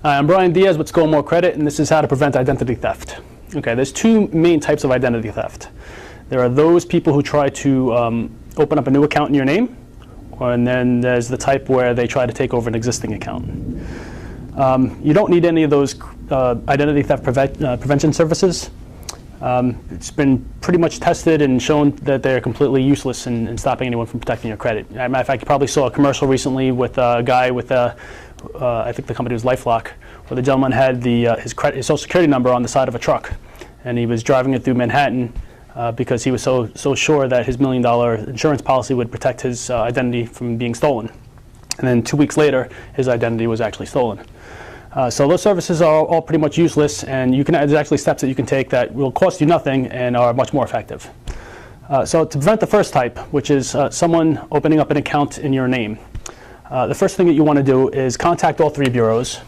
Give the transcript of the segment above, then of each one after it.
I'm Brian Diaz with Score More Credit, and this is how to prevent identity theft. Okay, there's two main types of identity theft. There are those people who try to open up a new account in your name, and then there's the type where they try to take over an existing account. You don't need any of those identity theft prevention services. It's been pretty much tested and shown that they're completely useless in stopping anyone from protecting your credit. As a matter of fact, you probably saw a commercial recently with a guy with I think the company was LifeLock, where the gentleman had his social security number on the side of a truck, and he was driving it through Manhattan because he was so sure that his $1 million insurance policy would protect his identity from being stolen. And then 2 weeks later, his identity was actually stolen. So those services are all pretty much useless, and there's actually steps that you can take that will cost you nothing and are much more effective. So to prevent the first type, which is someone opening up an account in your name, the first thing that you want to do is contact all three bureaus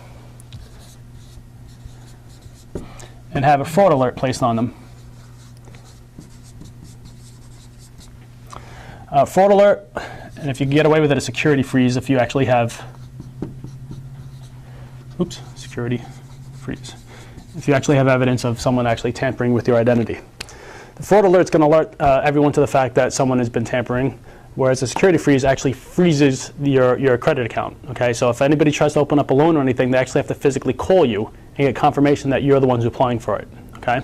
and have a fraud alert placed on them. Fraud alert, and if you can get away with it, a security freeze if you actually have, security freeze, if you actually have evidence of someone actually tampering with your identity. The fraud alert is going to alert everyone to the fact that someone has been tampering, whereas a security freeze actually freezes your credit account. Okay, so if anybody tries to open up a loan or anything, they actually have to physically call you and get confirmation that you're the ones applying for it. Okay,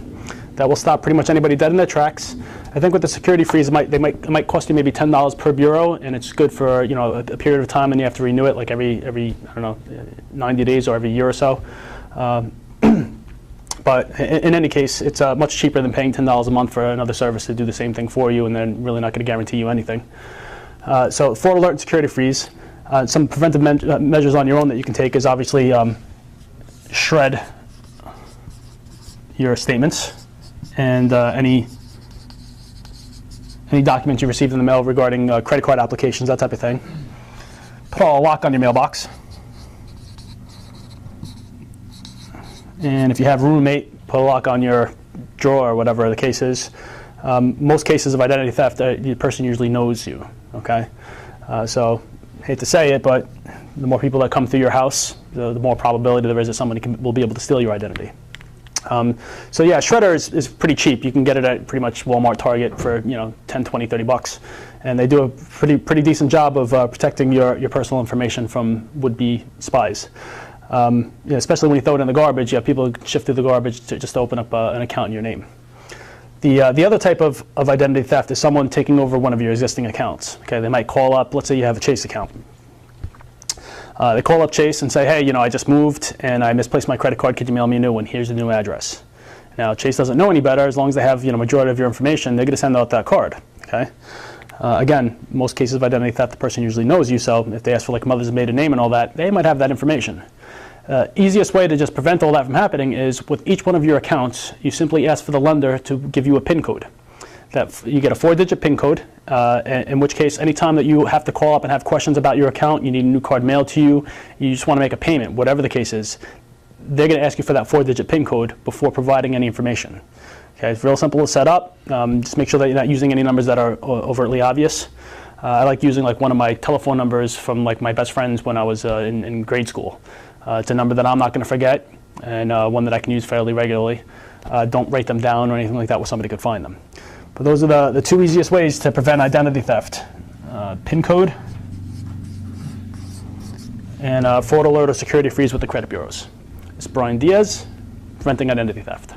that will stop pretty much anybody dead in their tracks. I think with the security freeze, it might cost you maybe $10 per bureau, and it's good for a period of time, and you have to renew it like every I don't know, 90 days or every year or so. But in any case, it's much cheaper than paying $10 a month for another service to do the same thing for you, and then really not going to guarantee you anything. So fraud alert and security freeze. Some preventive measures on your own that you can take is obviously shred your statements and any documents you received in the mail regarding credit card applications, that type of thing. Put a lock on your mailbox. And if you have a roommate, put a lock on your drawer or whatever the case is. Most cases of identity theft, the person usually knows you. Okay, so hate to say it, but the more people that come through your house, the more probability there is that somebody will be able to steal your identity. So yeah, Shredder is pretty cheap. You can get it at pretty much Walmart, Target for 10, 20, 30 bucks, and they do a pretty decent job of protecting your personal information from would-be spies. Especially when you throw it in the garbage, you have people shift through the garbage to just open up an account in your name. The other type of identity theft is someone taking over one of your existing accounts. Okay, they might call up. Let's say you have a Chase account. They call up Chase and say, hey, I just moved and I misplaced my credit card. Could you mail me a new one? Here's the new address. Now, Chase doesn't know any better. As long as they have majority of your information, they're going to send out that card. Okay. Again, most cases of identity theft, the person usually knows you. So if they ask for like mother's maiden name and all that, they might have that information. Easiest way to just prevent all that from happening is with each one of your accounts, you simply ask for the lender to give you a PIN code. That you get a 4-digit PIN code, in which case anytime that you have to call up and have questions about your account, you need a new card mailed to you, you just want to make a payment, whatever the case is, they're going to ask you for that 4-digit PIN code before providing any information. Okay, it's real simple to set up. Just make sure that you're not using any numbers that are overtly obvious. I like using like one of my telephone numbers from like my best friends when I was in grade school. It's a number that I'm not going to forget, and one that I can use fairly regularly. Don't write them down or anything like that where somebody could find them. But those are the two easiest ways to prevent identity theft. PIN code and fraud alert or security freeze with the credit bureaus. It's Brian Diaz, preventing identity theft.